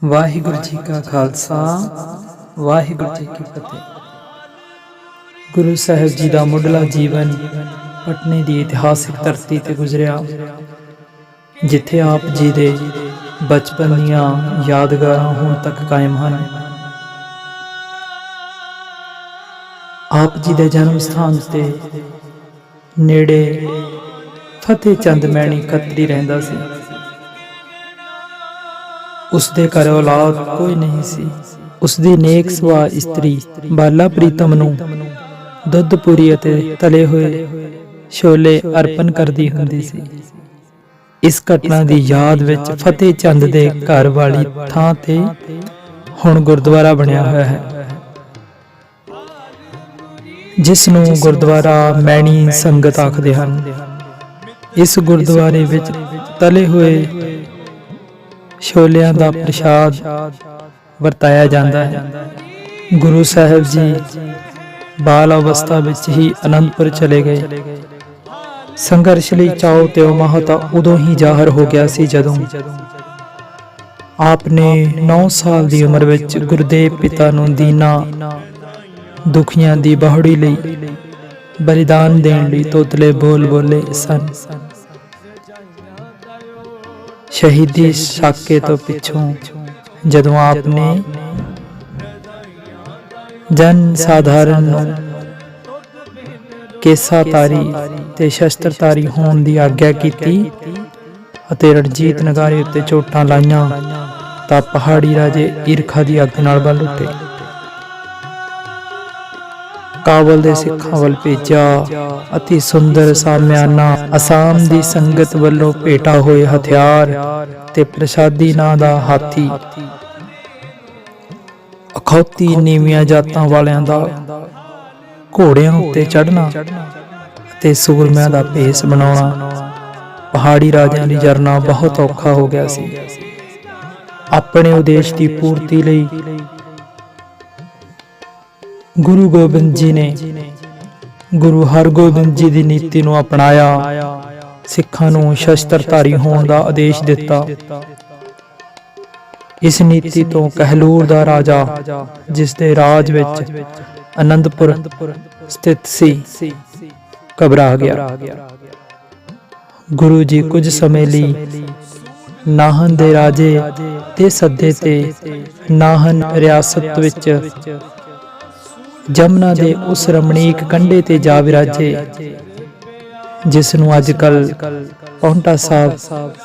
ਵਾਹਿਗੁਰੂ ਜੀ ਕਾ ਖਾਲਸਾ ਵਾਹਿਗੁਰੂ ਜੀ ਕੀ ਫਤਿਹ। ਗੁਰੂ ਸਾਹਿਬ ਜੀ ਦਾ ਮੁੱਢਲਾ ਜੀਵਨ ਪਟਨੇ ਦੀ ਇਤਿਹਾਸਿਕ ਧਰਤੀ ਤੇ ਗੁਜ਼ਰਿਆ, ਜਿੱਥੇ ਆਪ ਜੀ ਦੇ ਬਚਪਨ ਦੀਆਂ ਯਾਦਗਾਰਾਂ ਹੁਣ ਤੱਕ ਕਾਇਮ ਹਨ। ਆਪ ਜੀ ਦੇ ਜਨਮ ਸਥਾਨ ਤੇ ਨੇੜੇ ਫਤਿਹ ਚੰਦ ਮੈਣੀ ਖੱਤਰੀ ਰਹਿੰਦਾ ਸੀ। ਉਸਦੇ ਘਰ ਔਲਾਦ ਕੋਈ ਨਹੀਂ ਸੀ। ਉਸਦੀ ਨੇਕ ਸੁਭਾਅ ਇਸਤਰੀ ਬਾਲਾ ਪ੍ਰੀਤਮ ਨੂੰ ਦੁੱਧ ਪੂਰੀ ਅਤੇ ਤਲੇ ਹੋਏ ਛੋਲੇ ਅਰਪਣ ਕਰਦੀ ਹੁੰਦੀ ਸੀ। ਇਸ ਘਟਨਾ ਦੀ ਯਾਦ ਵਿੱਚ ਫਤਿਹ ਚੰਦ ਦੇ ਘਰ ਵਾਲੀ ਥਾਂ ਤੇ ਹੁਣ ਗੁਰਦੁਆਰਾ ਬਣਿਆ ਹੋਇਆ ਹੈ, ਜਿਸ ਨੂੰ ਗੁਰਦੁਆਰਾ ਮੈਣੀ ਸੰਗਤ ਆਖਦੇ ਹਨ। ਇਸ ਗੁਰਦੁਆਰੇ ਵਿੱਚ ਤਲੇ ਹੋਏ ਛੋਲਿਆਂ ਦਾ ਪ੍ਰਸ਼ਾਦ ਵਰਤਾਇਆ ਜਾਂਦਾ ਹੈ। ਗੁਰੂ ਸਾਹਿਬ ਜੀ ਬਾਲ ਅਵਸਥਾ ਵਿੱਚ ਹੀ ਅਨੰਦਪੁਰ ਚਲੇ ਗਏ। ਸੰਘਰਸ਼ ਲਈ ਚਾਉ ਤੇ ਉਮਹ ਤਾਂ ਉਦੋਂ ਹੀ ਜ਼ਾਹਰ ਹੋ ਗਿਆ ਸੀ ਜਦੋਂ ਆਪ ਨੇ 9 ਸਾਲ ਦੀ ਉਮਰ ਵਿੱਚ ਗੁਰਦੇਵ ਪਿਤਾ ਨੂੰ ਦੀਨਾਂ ਦੁਖੀਆਂ ਦੀ ਬਾਹੜੀ ਲਈ ਬਲੀਦਾਨ ਦੇਣ ਲਈ ਤੋਤਲੇ ਬੋਲ ਬੋਲੇ ਸਨ। ਸ਼ਹੀਦੀ ਸਾਕੇ ਤੋਂ ਪਿੱਛੋਂ ਜਦੋਂ ਆਪ ਨੇ ਜਨ ਸਾਧਾਰਨ ਨੂੰ ਕੇਸਾਧਾਰੀ ਤੇ ਸ਼ਸਤਰਧਾਰੀ ਹੋਣ ਦੀ ਆਗਿਆ ਕੀਤੀ ਅਤੇ ਰਣਜੀਤ ਨਗਾਰੇ ਉੱਤੇ ਚੋਟਾਂ ਲਾਈਆਂ ਤਾਂ ਪਹਾੜੀ ਰਾਜੇ ਈਰਖਾ ਦੀ ਅੱਗ ਨਾਲ ਬਲ ਉੱਠੇ। ਕਾਬਲ ਦੇ ਸਿੱਖਾਂ ਵੱਲ ਭੇਜਿਆ। ਅਤੀ ਸੁੰਦਰ ਸਾਮਿਆਨਾ ਅਸਾਮ ਦੀ ਸੰਗਤ ਵੱਲੋਂ ਭੇਟਾ ਹੋਏ ਹਥਿਆਰ ਤੇ ਪ੍ਰਸ਼ਾਦੀ ਨਾਂ ਦਾ ਹਾਥੀ, ਅਖੌਤੀ ਨੀਵੀਆਂ ਜਾਤਾਂ ਵਾਲਿਆਂ ਦਾ ਘੋੜਿਆਂ ਉੱਤੇ ਚੜ੍ਹਨਾ ਅਤੇ ਸੂਰਮਿਆਂ ਦਾ ਭੇਸ ਬਣਾਉਣਾ ਪਹਾੜੀ ਰਾਜਿਆਂ ਲਈ ਜਰਨਾ ਬਹੁਤ ਔਖਾ ਹੋ ਗਿਆ ਸੀ। ਆਪਣੇ ਉਦੇਸ਼ ਦੀ ਪੂਰਤੀ ਲਈ ਗੁਰੂ ਗੋਬਿੰਦ ਜੀ ਨੇ ਗੁਰੂ ਹਰਗੋਬਿੰਦ ਜੀ ਦੀ ਨੀਤੀ ਨੂੰ ਅਪਣਾਇਆ। ਸਿੱਖਾਂ ਨੂੰ ਸ਼ਸਤਰਧਾਰੀ ਹੋਣ ਦਾ ਆਦੇਸ਼ ਦਿੱਤਾ। ਇਸ ਨੀਤੀ ਤੋਂ ਕਹਿਲੂਰ ਦਾ ਰਾਜਾ, ਜਿਸ ਦੇ ਰਾਜ ਵਿੱਚ ਅਨੰਦਪੁਰ ਸਥਿਤ ਸੀ, ਘਬਰਾ ਗਿਆ। ਗੁਰੂ ਜੀ ਕੁਝ ਸਮੇਂ ਲਈ ਨਾਹਨ ਦੇ ਰਾਜੇ ਦੇ ਸੱਦੇ ਤੇ ਨਾਹਨ ਰਿਆਸਤ ਵਿੱਚ ਜਮਨਾ ਦੇ ਉਸ ਰਮਣੀਕ ਕੰਢੇ ਤੇ ਜਾ ਵਿਰਾਜੇ, ਜਿਸ ਨੂੰ ਅੱਜ ਕੱਲ ਪਾਉਂਟਾ ਸਾਹਿਬ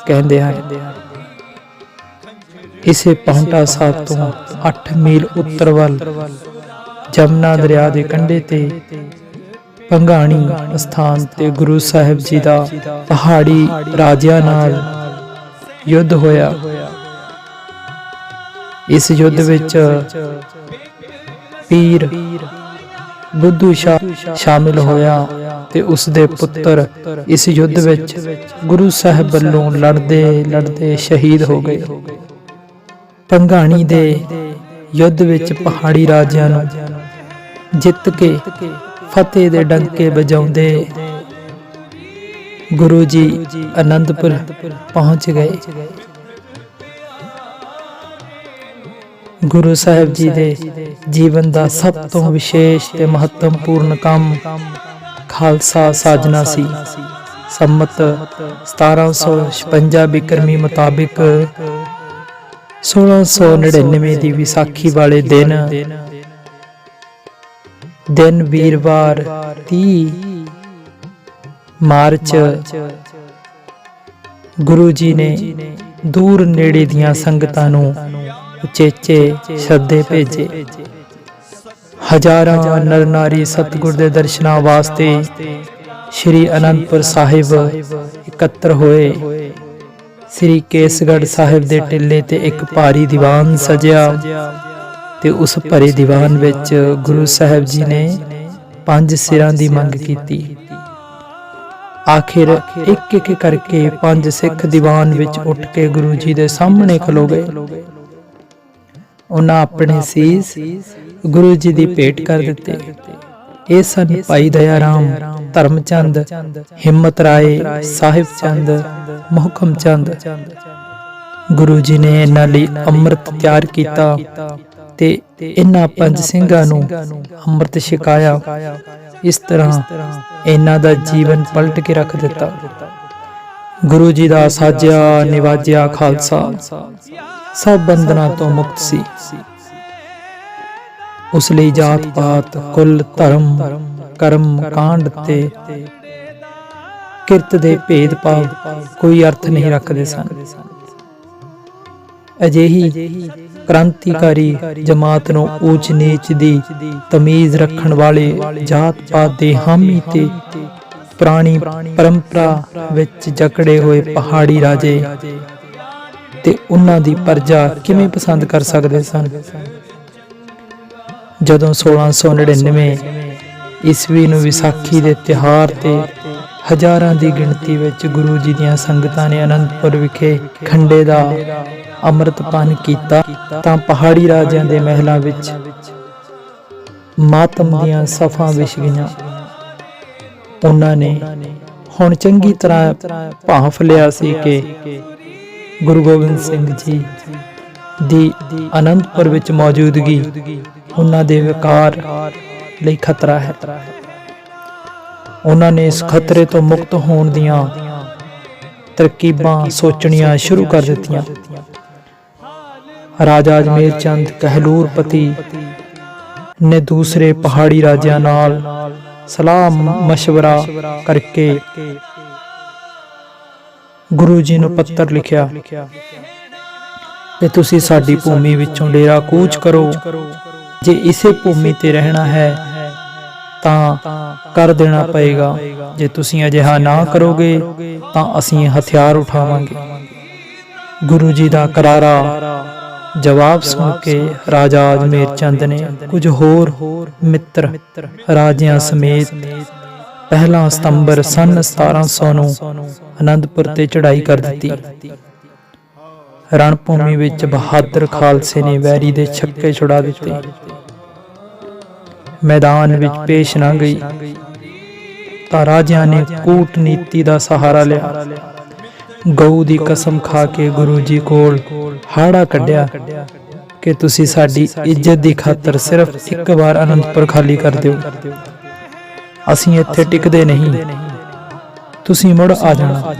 ਕਹਿੰਦੇ ਹਨ। ਇਸੇ ਪਾਉਂਟਾ ਸਾਹਿਬ ਤੋਂ 8 ਮੀਲ ਉੱਤਰ ਵੱਲ ਜਮਨਾ ਦਰਿਆ ਦੇ ਕੰਢੇ ਤੇ ਭੰਗਾਣੀ ਸਥਾਨ ਤੇ ਗੁਰੂ ਸਾਹਿਬ ਜੀ ਦਾ ਪਹਾੜੀ ਰਾਜਿਆਂ ਨਾਲ ਯੁੱਧ ਹੋਇਆ। ਇਸ ਯੁੱਧ ਵਿੱਚ ਪੀਰ ਬੁੱਧੂ ਸ਼ਾਹ ਸ਼ਾਮਿਲ ਹੋਇਆ ਤੇ ਉਸ ਦੇ ਪੁੱਤਰ ਇਸ ਯੁੱਧ ਵਿੱਚ ਗੁਰੂ ਸਾਹਿਬ ਵੱਲੋਂ ਲੜਦੇ ਸ਼ਹੀਦ ਹੋ ਗਏ। ਭੰਗਾਣੀ ਦੇ ਯੁੱਧ ਵਿੱਚ ਪਹਾੜੀ ਰਾਜਿਆਂ ਨੂੰ ਜਿੱਤ ਕੇ ਫਤਿਹ ਦੇ ਡੰਕੇ ਵਜਾਉਂਦੇ ਗੁਰੂ ਜੀ ਅਨੰਦਪੁਰ ਪਹੁੰਚ ਗਏ। ਗੁਰੂ ਸਾਹਿਬ ਜੀ ਦੇ ਜੀਵਨ ਦਾ ਸਭ ਤੋਂ ਵਿਸ਼ੇਸ਼ ਤੇ ਮਹੱਤਵਪੂਰਨ ਕੰਮ ਖਾਲਸਾ ਸਾਜਨਾ ਸੀ। ਸੰਮਤ 1756 ਬਿਕਰਮੀ ਮੁਤਾਬਿਕ 1699 ਦੀ ਵਿਸਾਖੀ ਵਾਲੇ ਦਿਨ ਵੀਰਵਾਰ 30 ਮਾਰਚ ਗੁਰੂ ਜੀ ਨੇ ਦੂਰ ਨੇੜੇ ਦੀਆਂ ਸੰਗਤਾਂ ਨੂੰ ਉਚੇਚੇ ਸੱਦੇ ਭੇਜੇ। ਹਜ਼ਾਰਾਂ ਨਰ ਨਾਰੀ ਸਤਿਗੁਰ ਦੇ ਦਰਸ਼ਨਾਂ ਵਾਸਤੇ ਸ਼੍ਰੀ ਅਨੰਦਪੁਰ ਸਾਹਿਬ ਇਕੱਤਰ ਹੋਏ। ਸ੍ਰੀ ਕੇਸਗੜ੍ਹ ਸਾਹਿਬ ਦੇ ਟਿੱਲੇ ਤੇ ਇੱਕ ਭਾਰੀ ਦੀਵਾਨ ਸਜਿਆ ਤੇ ਉਸ ਭਰੇ ਦੀਵਾਨ ਵਿੱਚ ਗੁਰੂ ਸਾਹਿਬ ਜੀ ਨੇ 5 ਸਿਰਾਂ ਦੀ ਮੰਗ ਕੀਤੀ। ਆਖਿਰ ਇੱਕ ਇੱਕ ਕਰਕੇ 5 ਸਿੱਖ ਦੀਵਾਨ ਵਿੱਚ ਉੱਠ ਕੇ ਗੁਰੂ ਜੀ ਦੇ ਸਾਹਮਣੇ ਖਲੋ ਗਏ। ਉਹਨਾਂ ਆਪਣੇ ਸੀਸ ਗੁਰੂ ਜੀ ਦੀ ਭੇਟ ਕਰ ਦਿੱਤੇ। ਇਹ ਸਨ ਭਾਈ ਦਇਆ ਰਾਮ, ਧਰਮਚੰਦ, ਹਿੰਮਤ ਰਾਏ, ਸਾਹਿਬ ਚੰਦ, ਮੋਹਕਮ ਚੰਦ। ਗੁਰੂ ਜੀ ਨੇ ਇਹਨਾਂ ਲਈ ਅੰਮ੍ਰਿਤ ਤਿਆਰ ਕੀਤਾ ਤੇ ਇਹਨਾਂ ਪੰਜ ਸਿੰਘਾਂ ਨੂੰ ਅੰਮ੍ਰਿਤ ਛਕਾਇਆ। ਇਸ ਤਰ੍ਹਾਂ ਇਹਨਾਂ ਦਾ ਜੀਵਨ ਪਲਟ ਕੇ ਰੱਖ ਦਿੱਤਾ। ਗੁਰੂ ਜੀ ਦਾ ਸਾਜਿਆ ਨਿਵਾਜਿਆ ਖਾਲਸਾ ਸਭ ਬੰਧਨਾਂ ਤੋਂ ਮੁਕਤ ਸੀ। ਉਸ ਲਈ ਜਾਤ ਪਾਤ ਕੁਲ ਧਰਮ ਕਰਮ ਕਾਂਡ ਤੇ ਕਿਰਤ ਦੇ ਭੇਦ ਭਾਵ ਕੋਈ ਅਰਥ ਨਹੀਂ ਰੱਖਦੇ ਸਨ। ਅਜਿਹੀ ਕ੍ਰਾਂਤੀਕਾਰੀ ਜਮਾਤ ਨੂੰ ਊਚ ਨੀਚ ਦੀ ਤਮੀਜ਼ ਰੱਖਣ ਵਾਲੇ ਜਾਤ ਪਾਤ ਦੇ ਹਾਮੀ ਤੇ ਪੁਰਾਣੀ ਪਰੰਪਰਾ ਵਿੱਚ ਜਕੜੇ ਹੋਏ ਪਹਾੜੀ ਰਾਜੇ ਤੇ ਉਹਨਾਂ ਦੀ ਪ੍ਰਜਾ ਕਿਵੇਂ ਪਸੰਦ ਕਰ ਸਕਦੇ ਸਨ। ਜਦੋਂ 1699 ਈਸਵੀ ਨੂੰ ਵਿਸਾਖੀ ਦੇ ਤਿਉਹਾਰ ਤੇ ਹਜ਼ਾਰਾਂ ਦੀ ਗਿਣਤੀ ਵਿੱਚ ਗੁਰੂ ਜੀ ਦੀਆਂ ਸੰਗਤਾਂ ਨੇ ਅਨੰਦਪੁਰ ਵਿਖੇ ਖੰਡੇ ਦਾ ਅੰਮ੍ਰਿਤਪਾਨ ਕੀਤਾ ਤਾਂ ਪਹਾੜੀ ਰਾਜਿਆਂ ਦੇ ਮਹਿਲਾਂ ਵਿੱਚ ਮਾਤਮ ਦੀਆਂ ਸਫਾਂ ਵਿਛ ਗਈਆਂ। ਉਹਨਾਂ ਨੇ ਹੁਣ ਚੰਗੀ ਤਰ੍ਹਾਂ ਭਾਂਫ ਲਿਆ ਸੀ ਕਿ ਗੁਰੂ ਗੋਬਿੰਦ ਸਿੰਘ ਜੀ ਦੀ ਅਨੰਦਪੁਰ ਵਿੱਚ ਮੌਜੂਦਗੀ ਉਹਨਾਂ ਦੇ ਵਕਾਰ ਲਈ ਖਤਰਾ ਹੈ। ਉਹਨਾਂ ਨੇ ਇਸ ਖਤਰੇ ਤੋਂ ਮੁਕਤ ਹੋਣ ਦੀਆਂ ਤਰਕੀਬਾਂ ਸੋਚਣੀਆਂ ਸ਼ੁਰੂ ਕਰ ਦਿੱਤੀਆਂ। ਰਾਜਾ ਅਜਮੇਰ ਚੰਦ ਕਹਿਲੂਰਪਤੀ ਨੇ ਦੂਸਰੇ ਪਹਾੜੀ ਰਾਜਿਆਂ ਨਾਲ ਸਲਾਹ ਮਸ਼ਵਰਾ ਕਰਕੇ ਗੁਰੂ ਜੀ ਨੂੰ ਪੱਤਰ ਲਿਖਿਆ ਕਿ ਤੁਸੀਂ ਸਾਡੀ ਭੂਮੀ ਵਿੱਚੋਂ ਡੇਰਾ ਕੂਚ ਕਰੋ। ਜੇ ਇਸੇ ਭੂਮੀ ਤੇ ਰਹਿਣਾ ਹੈ ਤਾਂ ਕਰ ਦੇਣਾ ਪਏਗਾ। ਜੇ ਤੁਸੀਂ ਅਜਿਹਾ ਨਾ ਕਰੋਗੇ ਤਾਂ ਅਸੀਂ ਹਥਿਆਰ ਉਠਾਵਾਂਗੇ। ਗੁਰੂ ਜੀ ਦਾ ਕਰਾਰਾ ਜਵਾਬ ਸੁਣ ਕੇ ਰਾਜਾ ਅਜਮੇਰ ਚੰਦ ਨੇ ਕੁਝ ਹੋਰ ਮਿੱਤਰ ਰਾਜਿਆਂ ਸਮੇਤ 1 ਸਤੰਬਰ ਸੰਨ 1700 ਨੂੰ ਅਨੰਦਪੁਰ ਤੇ ਚੜ੍ਹਾਈ ਕਰ ਦਿੱਤੀ। ਰਣਭੂਮੀ ਵਿੱਚ ਬਹਾਦਰ ਖਾਲਸੇ ਨੇ ਵੈਰੀ ਦੇ ਛੱਕੇ ਛੁਡਾ ਦਿੱਤੇ। ਮੈਦਾਨ ਵਿੱਚ ਪੇਸ਼ ਨਾ ਗਈ ਤਾਂ ਰਾਜਿਆਂ ਨੇ ਕੂਟਨੀਤੀ ਦਾ ਸਹਾਰਾ ਲਿਆ। ਗਊ ਦੀ ਕਸਮ ਖਾ ਕੇ ਗੁਰੂ ਜੀ ਕੋਲ ਹਾੜਾ ਕੱਢਿਆ ਕਿ ਤੁਸੀਂ ਸਾਡੀ ਇੱਜ਼ਤ ਦੀ ਖਾਤਰ ਸਿਰਫ ਇੱਕ ਵਾਰ ਅਨੰਦਪੁਰ ਖਾਲੀ ਕਰ ਦਿਓ, ਅਸੀਂ ਇੱਥੇ ਟਿਕਦੇ ਨਹੀਂ, ਤੁਸੀਂ ਮੁੜ ਆ ਜਾਣਾ।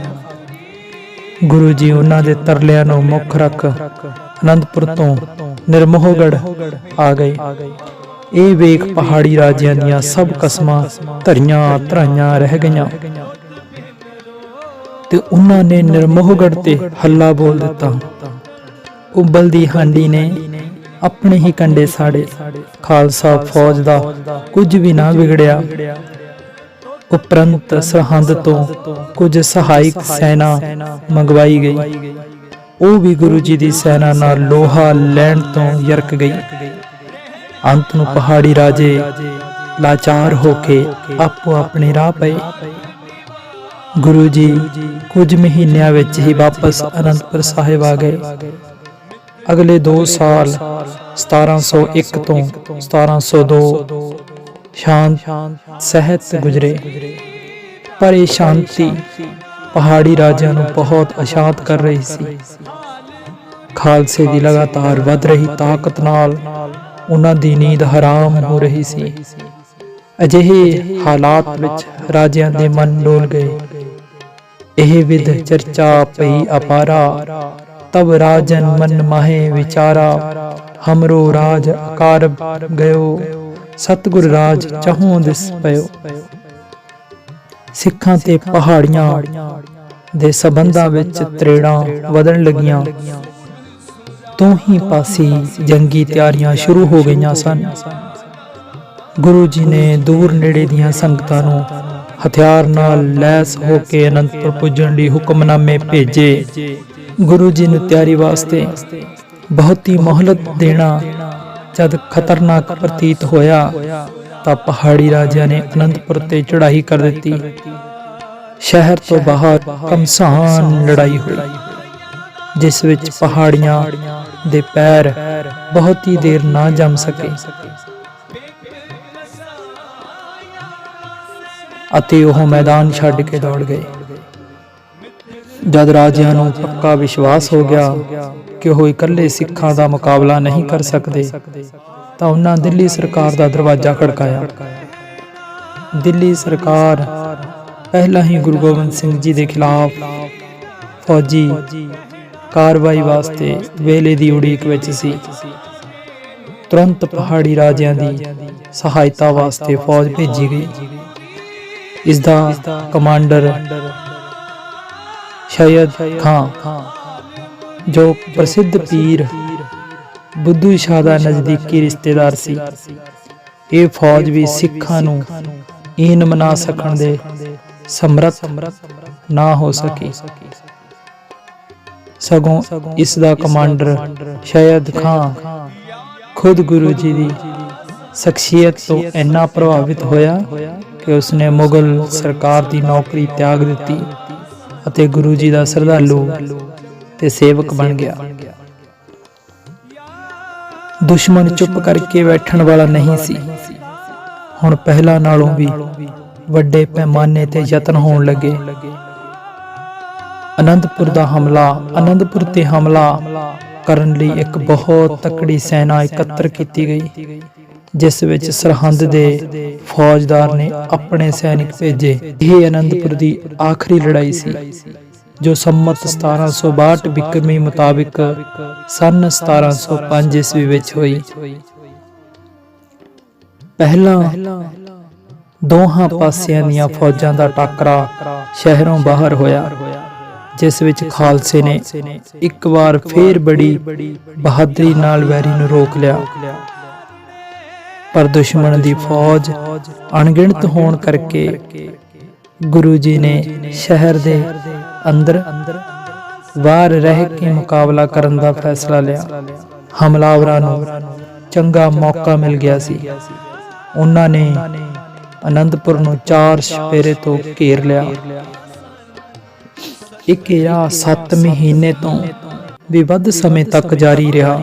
ਗੁਰੂ ਜੀ ਉਹਨਾਂ ਦੇ ਤਰਲਿਆਂ ਨੂੰ ਮੁੱਖ ਰੱਖ ਅਨੰਦਪੁਰ ਤੋਂ ਨਿਰਮੋਹਗੜ੍ਹ ਆ ਗਏ। ਇਹ ਵੇਖ ਪਹਾੜੀ ਰਾਜਿਆਂ ਦੀਆਂ ਸਭ ਕਸਮਾਂ ਧਰੀਆਂ ਧਰਾਈਆਂ ਰਹਿ ਗਈਆਂ ਤੇ ਉਹਨਾਂ ਨੇ ਨਿਰਮੋਹਗੜ੍ਹ ਤੇ ਹੱਲਾ ਬੋਲ ਦਿੱਤਾ। ਉਬਲਦੀ ਹਾਂਡੀ ਨੇ ਆਪਣੇ ਹੀ ਕੰਡੇ ਸਾੜੇ। ਖਾਲਸਾ ਫੌਜ ਦਾ ਕੁਝ ਵੀ ਨਾ ਵਿਗੜਿਆ। ਉਪਰੰਤ ਸਰਹੰਦ ਤੋਂ ਕੁਝ ਸਹਾਇਕ ਸੈਨਾ ਮੰਗਵਾਈ ਗਈ। ਉਹ ਵੀ ਗੁਰੂ ਜੀ ਦੀ ਸੈਨਾ ਨਾਲ ਲੋਹਾ ਲੈਣ ਤੋਂ ਯਰਕ ਗਈ। ਅੰਤ ਨੂੰ ਪਹਾੜੀ ਰਾਜੇ ਲਾਚਾਰ ਹੋ ਕੇ ਆਪੋ ਆਪਣੇ ਰਾਹ ਪਏ। ਗੁਰੂ ਜੀ ਕੁਝ ਮਹੀਨਿਆਂ ਵਿੱਚ ਹੀ ਵਾਪਸ ਅਨੰਦਪੁਰ ਸਾਹਿਬ ਆ ਗਏ। ਅਗਲੇ 2 ਸਾਲ 1701 ਤੋਂ 1702 ਸ਼ਾਂਤ ਸਹਿਤ ਗੁਜ਼ਰੇ। ਪਰ ਇਹ ਸ਼ਾਂਤੀ ਪਹਾੜੀ ਰਾਜਿਆਂ ਨੂੰ ਬਹੁਤ ਅਸ਼ਾਂਤ ਕਰ ਰਹੀ ਸੀ। ਖਾਲਸੇ ਦੀ ਲਗਾਤਾਰ ਵੱਧ ਰਹੀ ਤਾਕਤ ਨਾਲ ਉਹਨਾਂ ਦੀ ਨੀਂਦ ਹਰਾਮ ਹੋ ਰਹੀ ਸੀ। ਅਜਿਹੇ ਹਾਲਾਤ ਵਿੱਚ ਰਾਜਿਆਂ ਦੇ ਮਨ ਡੋਲ ਗਏ। ਇਹ ਵਿਦ ਚਰਚਾ ਪਈ ਅਪਾਰਾ, ਤਬ ਰਾਜਨ ਮਨ ਮਾਹੇ ਵਿਚਾਰਾ, ਹਮਰੋ ਰਾਜ ਅਕਾਰ ਗਇਓ, ਸਤਿਗੁਰ ਰਾਜ ਚਾਹੋਂ ਦਿਸ ਪਇਓ। ਸਿੱਖਾਂ ਤੇ ਪਹਾੜੀਆਂ ਦੇ ਸਬੰਧਾਂ ਵਿੱਚ ਤਰੇੜਾਂ ਵਧਣ ਲੱਗੀਆਂ। ਤੋਂ ਹੀ ਪਾਸੀ ਜੰਗੀ ਤਿਆਰੀਆਂ ਸ਼ੁਰੂ ਹੋ ਗਈਆਂ ਸਨ। ਗੁਰੂ ਜੀ ਨੇ ਦੂਰ ਨੇੜੇ ਦੀਆਂ ਸੰਗਤਾਂ ਨੂੰ ਹਥਿਆਰ ਨਾਲ ਲੈਸ ਹੋ ਕੇ ਅਨੰਦਪੁਰ ਪੁੱਜਣ ਲਈ ਹੁਕਮਨਾਮੇ ਭੇਜੇ। ਗੁਰੂ ਜੀ ਨੂੰ ਤਿਆਰੀ ਵਾਸਤੇ ਬਹੁਤੀ ਮੋਹਲਤ ਦੇਣਾ ਜਦ ਖਤਰਨਾਕ ਪ੍ਰਤੀਤ ਹੋਇਆ ਤਾਂ ਪਹਾੜੀ ਰਾਜਿਆਂ ਨੇ ਅਨੰਦਪੁਰ ਤੇ ਚੜ੍ਹਾਈ ਕਰ ਦਿੱਤੀ। ਸ਼ਹਿਰ ਤੋਂ ਬਾਹਰ ਘਮਸਾਨ ਲੜਾਈ ਹੋਈ, ਜਿਸ ਵਿੱਚ ਪਹਾੜੀਆਂ ਦੇ ਪੈਰ ਬਹੁਤੀ ਦੇਰ ਨਾ ਜੰਮ ਸਕੇ ਅਤੇ ਉਹ ਮੈਦਾਨ ਛੱਡ ਕੇ ਦੌੜ ਗਏ। ਜਦ ਰਾਜਿਆਂ ਨੂੰ ਪੱਕਾ ਵਿਸ਼ਵਾਸ ਹੋ ਗਿਆ ਕਿ ਉਹ ਇਕੱਲੇ ਸਿੱਖਾਂ ਦਾ ਮੁਕਾਬਲਾ ਨਹੀਂ ਕਰ ਸਕਦੇ, ਤਾਂ ਉਹਨਾਂ ਦਿੱਲੀ ਸਰਕਾਰ ਦਾ ਦਰਵਾਜ਼ਾ ਖੜਕਾਇਆ। ਦਿੱਲੀ ਸਰਕਾਰ ਪਹਿਲਾਂ ਹੀ ਗੁਰੂ ਗੋਬਿੰਦ ਸਿੰਘ ਜੀ ਦੇ ਖਿਲਾਫ ਫੌਜੀ ਕਾਰਵਾਈ ਵਾਸਤੇ ਵੇਲੇ ਦੀ ਉਡੀਕ ਵਿੱਚ ਸੀ। ਤੁਰੰਤ ਪਹਾੜੀ ਰਾਜਿਆਂ ਦੀ ਸਹਾਇਤਾ ਵਾਸਤੇ ਫੌਜ ਭੇਜੀ ਗਈ। ਇਸ ਦਾ ਕਮਾਂਡਰ ਸ਼ਾਇਦ ਖਾਂ, ਜੋ ਪ੍ਰਸਿੱਧ ਪੀਰ ਬੁੱਧੂ ਸ਼ਾਹ ਦਾ ਨਜ਼ਦੀਕੀ ਰਿਸ਼ਤੇਦਾਰ ਸੀ। ਇਹ ਫੌਜ ਵੀ ਸਿੱਖਾਂ ਨੂੰ ਈਨ ਮਨਾ ਸਕਣ ਦੇ ਸਮਰੱਥ ਨਾ ਹੋ ਸਕੀ, ਸਗੋਂ ਇਸ ਦਾ ਕਮਾਂਡਰ ਸ਼ਾਇਦ ਖਾਂ ਖੁਦ ਗੁਰੂ ਜੀ ਦੀ ਸ਼ਖਸੀਅਤ ਤੋਂ ਇੰਨਾ ਪ੍ਰਭਾਵਿਤ ਹੋਇਆ ਕਿ ਉਸਨੇ ਮੁਗਲ ਸਰਕਾਰ ਦੀ ਨੌਕਰੀ ਤਿਆਗ ਦਿੱਤੀ ਅਤੇ ਗੁਰੂ ਜੀ ਦਾ ਸ਼ਰਧਾਲੂ ਤੇ ਸੇਵਕ ਬਣ ਗਿਆ। ਦੁਸ਼ਮਣ ਚੁੱਪ ਕਰਕੇ ਬੈਠਣ ਵਾਲਾ ਨਹੀਂ ਸੀ। ਹੁਣ ਪਹਿਲਾਂ ਨਾਲੋਂ ਵੀ ਵੱਡੇ ਪੈਮਾਨੇ ਤੇ ਯਤਨ ਹੋਣ ਲੱਗੇ। ਅਨੰਦਪੁਰ ਤੇ ਹਮਲਾ ਕਰਨ ਲਈ ਇੱਕ ਬਹੁਤ ਤਕੜੀ ਸੈਨਾ ਇਕੱਤਰ ਕੀਤੀ ਗਈ, ਜਿਸ ਵਿੱਚ ਸਰਹੰਦ ਦੇ ਫੌਜਦਾਰ ਨੇ ਆਪਣੇ ਸੈਨਿਕ ਭੇਜੇ। ਇਹ ਅਨੰਦਪੁਰ ਦੀ ਆਖਰੀ ਲੜਾਈ ਸੀ, ਜੋ ਸੰਮਤ 1762 ਬਿਕਰਮੀ ਮੁਤਾਬਿਕ ਸੰਨ 1705 ਈਸਵੀ ਵਿੱਚ ਹੋਈ। ਪਹਿਲਾਂ ਦੋਹਾਂ ਪਾਸਿਆਂ ਦੀਆਂ ਫੌਜਾਂ ਦਾ ਟਾਕਰਾ ਸ਼ਹਿਰੋਂ ਬਾਹਰ ਹੋਇਆ, ਜਿਸ ਵਿੱਚ ਖਾਲਸੇ ਨੇ ਇੱਕ ਵਾਰ ਫੇਰ ਬੜੀ ਬਹਾਦਰੀ ਨਾਲ ਵੈਰੀ ਨੂੰ ਰੋਕ ਲਿਆ। ਪਰ ਦੁਸ਼ਮਣ ਦੀ ਫੌਜ ਅਣਗਿਣਤ ਹੋਣ ਕਰਕੇ ਗੁਰੂ ਜੀ ਨੇ ਸ਼ਹਿਰ ਦੇ ਅੰਦਰ ਬਾਹਰ ਰਹਿ ਕੇ ਮੁਕਾਬਲਾ ਕਰਨ ਦਾ ਫੈਸਲਾ ਲਿਆ। ਹਮਲਾਵਰਾਂ ਨੂੰ ਚੰਗਾ ਮੌਕਾ ਮਿਲ ਗਿਆ ਸੀ। ਉਹਨਾਂ ਨੇ ਅਨੰਦਪੁਰ ਨੂੰ 4 ਛਪੇਰੇ ਤੋਂ ਘੇਰ ਲਿਆ। ਇਹ ਘੇਰਾ 7 ਮਹੀਨੇ ਤੋਂ ਵੀ ਵੱਧ ਸਮੇਂ ਤੱਕ ਜਾਰੀ ਰਿਹਾ।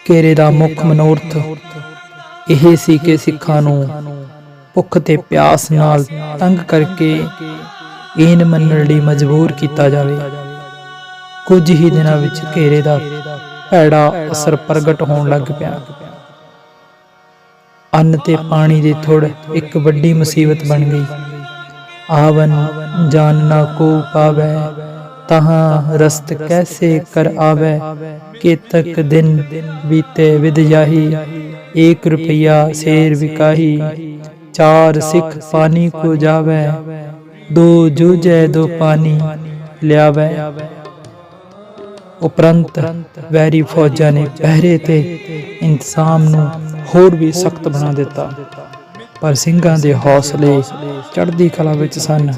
ਘੇਰੇ ਦਾ ਮੁੱਖ ਮਨੋਰਥ ਇਹ ਸੀ ਕਿ ਸਿੱਖਾਂ ਨੂੰ ਭੁੱਖ ਤੇ ਪਿਆਸ ਨਾਲ ਤੰਗ ਕਰਕੇ ਈਨ ਮੰਨਣ ਲਈ ਮਜਬੂਰ ਕੀਤਾ ਜਾਵੇ। ਕੁਝ ਹੀ ਦਿਨਾਂ ਵਿੱਚ ਘੇਰੇ ਦਾ ਭੈੜਾ ਅਸਰ ਪ੍ਰਗਟ ਹੋਣ ਲੱਗ ਪਿਆ। ਅੰਨ ਤੇ ਪਾਣੀ ਦੀ ਥੁੜ ਇੱਕ ਵੱਡੀ ਮੁਸੀਬਤ ਬਣ ਗਈ। ਆਵਨ ਜਾਨਨਾ ਕੋ ਪਾਵੈ, ਤਹਾਂ ਰਸਤ ਕੈਸੇ ਕਰ ਆਵੈ। केतक दिन बीते विद जाही, 1 रुपया शेर बिकाही। 4 सिख पानी को जावै, 2 जूझै 2 पानी लियावै। ਉਪਰੰਤ ਵੈਰੀ ਫੌਜਾਂ ਨੇ ਪਹਿਰੇ ਤੇ ਇੰਤਜ਼ਾਮ ਨੂੰ ਹੋਰ ਵੀ ਸਖਤ ਬਣਾ ਦਿੱਤਾ, ਪਰ ਸਿੰਘਾਂ ਦੇ ਹੌਸਲੇ ਚੜ੍ਹਦੀ ਕਲਾ ਵਿੱਚ ਸਨ।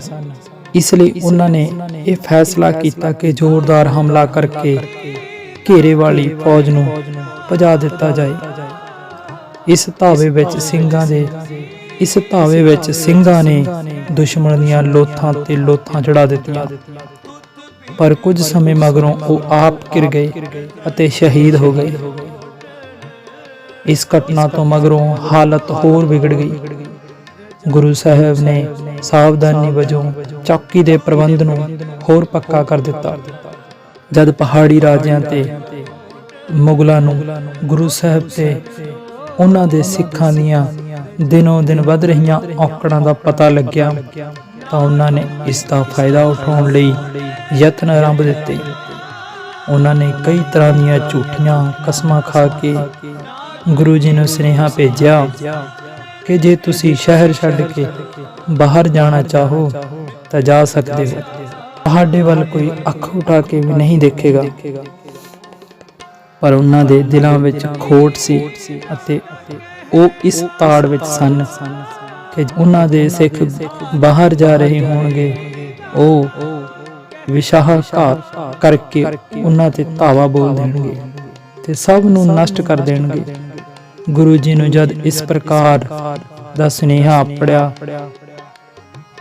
ਇਸ ਲਈ ਉਹਨਾਂ ਨੇ ਇਹ ਫੈਸਲਾ ਕੀਤਾ ਕਿ ਜ਼ੋਰਦਾਰ ਹਮਲਾ ਕਰਕੇ ਘੇਰੇ ਵਾਲੀ ਫੌਜ ਨੂੰ ਭਜਾ ਦਿੱਤਾ ਜਾਏ। ਇਸ ਧਾਵੇ ਵਿੱਚ ਸਿੰਘਾਂ ਨੇ ਦੁਸ਼ਮਣ ਦੀਆਂ ਲੋਥਾਂ ਤੇ ਲੋਥਾਂ ਚੜਾ ਦਿੱਤੀਆਂ, ਪਰ ਕੁਝ ਸਮੇਂ ਮਗਰੋਂ ਉਹ ਆਪ ਗਿਰ ਗਏ ਅਤੇ ਸ਼ਹੀਦ ਹੋ ਗਏ। ਇਸ ਘਟਨਾ ਤੋਂ ਮਗਰੋਂ ਹਾਲਤ ਹੋਰ ਵਿਗੜ ਗਈ। ਗੁਰੂ ਸਾਹਿਬ ਨੇ ਸਾਵਧਾਨੀ ਵਜੋਂ ਚੌਕੀ ਦੇ ਪ੍ਰਬੰਧ ਨੂੰ ਹੋਰ ਪੱਕਾ ਕਰ ਦਿੱਤਾ। ਜਦ ਪਹਾੜੀ ਰਾਜਿਆਂ ਤੇ ਮੁਗਲਾਂ ਨੂੰ ਗੁਰੂ ਸਾਹਿਬ ਤੇ ਉਹਨਾਂ ਦੇ ਸਿੱਖਾਂ ਦੀਆਂ ਦਿਨੋਂ ਦਿਨ ਵੱਧ ਰਹੀਆਂ ਔਕੜਾਂ ਦਾ ਪਤਾ ਲੱਗਿਆ, ਤਾਂ ਉਹਨਾਂ ਨੇ ਇਸ ਦਾ ਫਾਇਦਾ ਉਠਾਉਣ ਲਈ ਯਤਨ ਆਰੰਭ ਦਿੱਤੇ। ਉਹਨਾਂ ਨੇ ਕਈ ਤਰ੍ਹਾਂ ਦੀਆਂ ਝੂਠੀਆਂ ਕਸਮਾਂ ਖਾ ਕੇ ਗੁਰੂ ਜੀ ਨੂੰ ਸੁਨੇਹਾ ਭੇਜਿਆ ਕਿ ਜੇ ਤੁਸੀਂ ਸ਼ਹਿਰ ਛੱਡ ਕੇ ਬਾਹਰ ਜਾਣਾ ਚਾਹੋ ਤਾਂ ਜਾ ਸਕਦੇ ਹੋ, ਤੁਹਾਡੇ ਵੱਲ ਕੋਈ ਅੱਖ ਉਠਾ ਕੇ ਵੀ ਨਹੀਂ ਦੇਖੇਗਾ। ਪਰ ਉਹਨਾਂ ਦੇ ਦਿਲਾਂ ਵਿੱਚ ਖੋਟ ਸੀ ਅਤੇ ਉਹ ਇਸ ਤਾੜ ਵਿੱਚ ਸਨ ਕਿ ਉਹਨਾਂ ਦੇ ਸਿੱਖ ਬਾਹਰ ਜਾ ਰਹੇ ਹੋਣਗੇ, ਉਹ ਵਿਸ਼ਵਾਸਘਾਤ ਕਰਕੇ ਉਹਨਾਂ ਤੇ ਧਾਵਾ ਬੋਲ ਦੇਣਗੇ ਤੇ ਸਭ ਨੂੰ ਨਸ਼ਟ ਕਰ ਦੇਣਗੇ। ਗੁਰੂ ਜੀ ਨੂੰ ਜਦ ਇਸ ਪ੍ਰਕਾਰ ਦਾ ਸੁਨੇਹਾ ਪੜਿਆ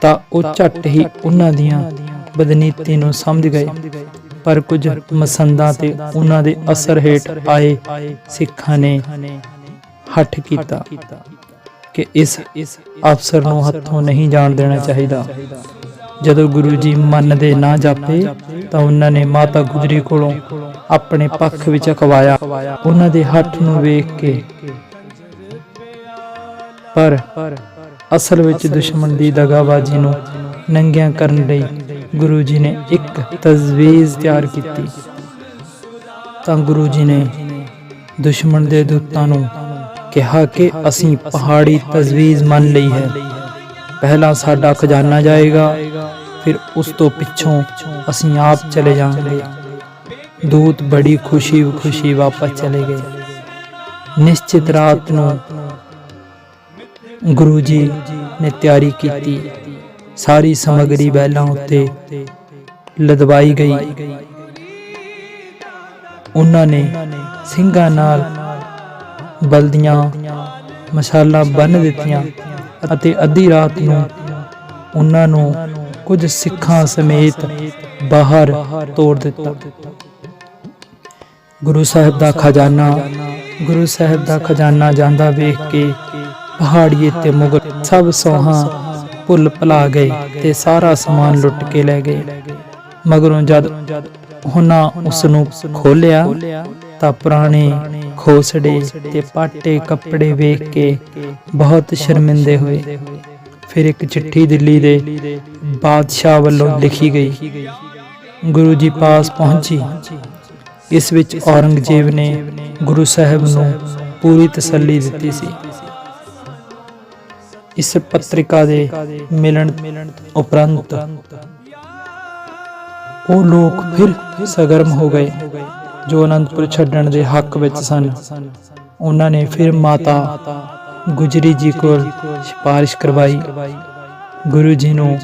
ਤਾਂ ਉਹ ਝੱਟ ਹੀ ਉਹਨਾਂ ਦੀਆਂ ਬਦਨੀਤੀ ਨੂੰ ਸਮਝ ਗਏ, ਪਰ ਕੁਝ ਮਸੰਦਾਂ ਤੇ ਉਹਨਾਂ ਦੇ ਅਸਰ ਹੇਠ ਆਏ ਸਿੱਖਾਂ ਨੇ ਹੱਠ ਕੀਤਾ ਕਿ ਇਸ ਅਫਸਰ ਨੂੰ ਹੱਥੋਂ ਨਹੀਂ ਜਾਣ ਦੇਣਾ ਚਾਹੀਦਾ। ਜਦੋਂ ਗੁਰੂ ਜੀ ਮੰਨਦੇ ਨਾ ਜਾਪੇ ਤਾਂ ਉਹਨਾਂ ਨੇ ਮਾਤਾ ਗੁਜਰੀ ਕੋਲੋਂ ਆਪਣੇ ਪੱਖ ਵਿੱਚ ਅਖਵਾਇਆ। ਉਹਨਾਂ ਦੇ ਹੱਥ ਨੂੰ ਵੇਖ ਕੇ ਪਰ ਅਸਲ ਵਿੱਚ ਦੁਸ਼ਮਣ ਦੀ ਦਗਾਬਾਜ਼ੀ ਨੂੰ ਨੰਗਿਆਂ ਕਰਨ ਲਈ ਗੁਰੂ ਜੀ ਨੇ ਇੱਕ ਤਜਵੀਜ਼ ਤਿਆਰ ਕੀਤੀ। ਤਾਂ ਗੁਰੂ ਜੀ ਨੇ ਦੁਸ਼ਮਣ ਦੇ ਦੂਤਾਂ ਨੂੰ ਕਿਹਾ ਕਿ ਅਸੀਂ ਪਹਾੜੀ ਤਜਵੀਜ਼ ਮੰਨ ਲਈ ਹੈ। ਪਹਿਲਾਂ ਸਾਡਾ ਖਜ਼ਾਨਾ ਜਾਏਗਾ, ਫਿਰ ਉਸ ਤੋਂ ਪਿੱਛੋਂ ਅਸੀਂ ਆਪ ਚਲੇ ਜਾਵਾਂਗੇ। ਦੂਤ ਬੜੀ ਖੁਸ਼ੀ ਵਾਪਸ ਚਲੇ ਗਏ। ਨਿਸ਼ਚਿਤ ਰਾਤ ਨੂੰ ਗੁਰੂ ਜੀ ਨੇ ਤਿਆਰੀ ਕੀਤੀ। ਸਾਰੀ ਸਮੱਗਰੀ ਬੈਲਾਂ ਉੱਤੇ ਲਦਵਾਈ ਗਈ। ਉਹਨਾਂ ਨੇ ਸਿੰਘਾਂ ਨਾਲ ਬਲਦੀਆਂ ਮਸ਼ਾਲਾਂ ਬੰਨ੍ਹ ਦਿੱਤੀਆਂ ਅਤੇ ਅੱਧੀ ਰਾਤ ਨੂੰ ਉਹਨਾਂ ਨੂੰ ਕੁਝ ਸਿੱਖਾਂ ਸਮੇਤ ਬਾਹਰ ਤੋੜ ਦਿੱਤਾ। ਗੁਰੂ ਸਾਹਿਬ ਦਾ ਖਜ਼ਾਨਾ ਜਾਂਦਾ ਵੇਖ ਕੇ ਪਹਾੜੀਏ ਤੇ ਮੁਗਲ ਸਭ ਸੋਹਾਂ ਭੁੱਲ ਭੁਲਾ ਗਏ ਤੇ ਸਾਰਾ ਸਮਾਨ ਲੁੱਟ ਕੇ ਲੈ ਗਏ। ਮਗਰੋਂ ਜਦ ਉਹਨਾਂ ਉਸ ਨੂੰ ਖੋਲਿਆ ਤਾਂ ਪੁਰਾਣੇ ਖੋਸੜੇ ਤੇ ਪਾਟੇ ਕੱਪੜੇ ਵੇਖ ਕੇ ਬਹੁਤ ਸ਼ਰਮਿੰਦੇ ਹੋਏ। ਫਿਰ ਇੱਕ ਚਿੱਠੀ ਦਿੱਲੀ ਦੇ ਬਾਦਸ਼ਾਹ ਵੱਲੋਂ ਲਿਖੀ ਗਈ, ਗੁਰੂ ਜੀ ਪਾਸ ਪਹੁੰਚੀ। ਇਸ ਵਿੱਚ ਔਰੰਗਜ਼ੇਬ ਨੇ ਗੁਰੂ ਸਾਹਿਬ ਨੂੰ ਪੂਰੀ ਤਸੱਲੀ ਦਿੱਤੀ ਸੀ। ਇਸ ਪੱਤਰਿਕਾ ਦੇ ਮਿਲਣ ਉਪਰੰਤ ਉਹ ਲੋਕ ਫਿਰ ਸਰਗਰਮ ਹੋ ਗਏ ਜੋ ਅਨੰਦਪੁਰ ਛੱਡਣ ਦੇ ਹੱਕ ਵਿੱਚ ਸਨ। ਉਹਨਾਂ ਨੇ ਫਿਰ ਮਾਤਾ ਗੁਜਰੀ ਜੀ ਕੋਲ ਸਿਫਾਰਿਸ਼ ਕਰਵਾਈ। ਗੁਰੂ ਜੀ ਨੂੰ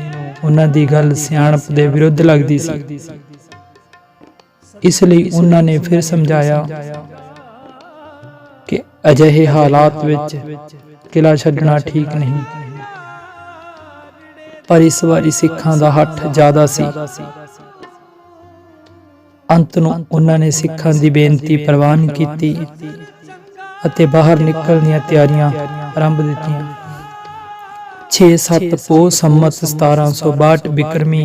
ਉਹਨਾਂ ਦੀ ਗੱਲ ਸਿਆਣਪ ਦੇ ਵਿਰੁੱਧ ਲੱਗਦੀ ਸੀ, ਇਸ ਲਈ ਉਹਨਾਂ ਨੇ ਫਿਰ ਸਮਝਾਇਆ ਕਿ ਅਜਿਹੇ ਹਾਲਾਤ ਵਿੱਚ ਕਿਲਾ ਛੱਡਣਾ ਠੀਕ ਨਹੀਂ। ਪਰ ਇਸ ਵਾਰੀ ਸਿੱਖਾਂ ਦਾ ਹੱਠ ਜ਼ਿਆਦਾ ਸੀ। ਅੰਤ ਨੂੰ ਉਹਨਾਂ ਨੇ ਸਿੱਖਾਂ ਦੀ ਬੇਨਤੀ ਪ੍ਰਵਾਨ ਕੀਤੀ ਅਤੇ ਬਾਹਰ ਨਿਕਲਣ ਦੀਆਂ ਤਿਆਰੀਆਂ ਆਰੰਭ ਦਿੱਤੀਆਂ। 6-7 ਪੋਹ ਸੰਮਤ 1762 ਬਿਕਰਮੀ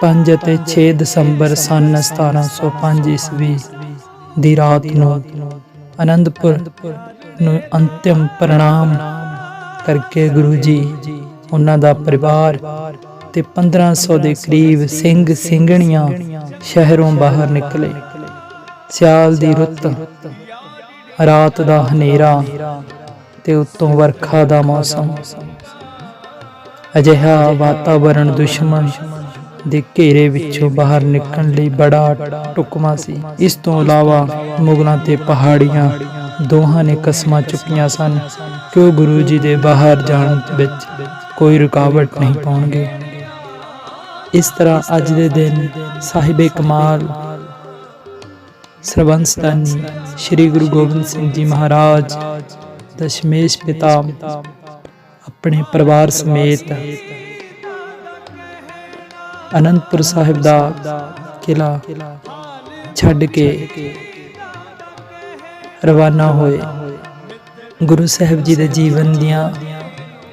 5 ਅਤੇ 6 ਦਸੰਬਰ ਸੰਨ 1705 ਈਸਵੀ ਦੀ ਰਾਤ ਨੂੰ ਅਨੰਦਪੁਰ ਨੂੰ ਅੰਤਿਮ ਪ੍ਰਣਾਮ ਕਰਕੇ ਗੁਰੂ ਜੀ, ਉਹਨਾਂ ਦਾ ਪਰਿਵਾਰ ਤੇ 1500 ਦੇ ਕਰੀਬ ਸਿੰਘ ਸਿੰਘਣੀਆਂ ਸ਼ਹਿਰੋਂ ਬਾਹਰ ਨਿਕਲੇ। ਸਿਆਲ ਦੀ ਰੁੱਤ, ਰਾਤ ਦਾ ਹਨੇਰਾ ਤੇ ਉੱਤੋਂ ਵਰਖਾ ਦਾ ਮੌਸਮ। ਅਜਿਹਾ ਵਾਤਾਵਰਣ ਦੁਸ਼ਮਣ ਦੇ ਘੇਰੇ ਵਿੱਚੋਂ ਬਾਹਰ ਨਿਕਲਣ ਲਈ ਬੜਾ ਢੁਕਵਾਂ ਸੀ। ਇਸ ਤੋਂ ਇਲਾਵਾ ਮੁਗਲਾਂ ਤੇ ਪਹਾੜੀਆਂ ਦੋਹਾਂ ਨੇ ਕਸਮਾਂ ਚੁੱਕੀਆਂ ਸਨ ਕਿ ਉਹ ਗੁਰੂ ਜੀ ਦੇ ਬਾਹਰ ਜਾਣ ਵਿੱਚ ਕੋਈ ਰੁਕਾਵਟ ਨਹੀਂ ਪਾਉਣਗੇ। ਇਸ ਤਰ੍ਹਾਂ ਅੱਜ ਦੇ ਦਿਨ ਸਾਹਿਬੇ ਕਮਾਲ ਸਰਬੰਸਦਾਨੀ ਸ੍ਰੀ ਗੁਰੂ ਗੋਬਿੰਦ ਸਿੰਘ ਜੀ ਮਹਾਰਾਜ ਦਸ਼ਮੇਸ਼ ਪਿਤਾ ਆਪਣੇ ਪਰਿਵਾਰ ਸਮੇਤ ਅਨੰਦਪੁਰ ਸਾਹਿਬ ਦਾ ਕਿਲਾ ਛੱਡ ਕੇ ਰਵਾਨਾ ਹੋਏ। ਗੁਰੂ ਸਾਹਿਬ ਜੀ ਦੇ ਜੀਵਨ ਦੀਆਂ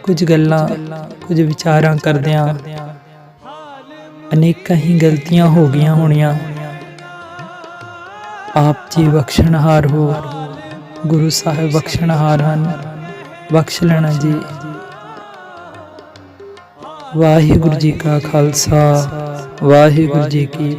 ਕੁਝ ਗੱਲਾਂ, ਕੁਝ ਵਿਚਾਰਾਂ ਕਰਦਿਆਂ ਅਨੇਕਾਂ ਹੀ ਗਲਤੀਆਂ ਹੋ ਗਈਆਂ ਹੋਣੀਆਂ। ਆਪ ਜੀ ਬਖਸ਼ਣਹਾਰ ਹੋ, ਗੁਰੂ ਸਾਹਿਬ ਬਖਸ਼ਣਹਾਰ ਹਨ, ਬਖਸ਼ ਲੈਣਾ ਜੀ। ਵਾਹਿਗੁਰੂ ਜੀ ਕਾ ਖਾਲਸਾ, ਵਾਹਿਗੁਰੂ ਜੀ ਕੀ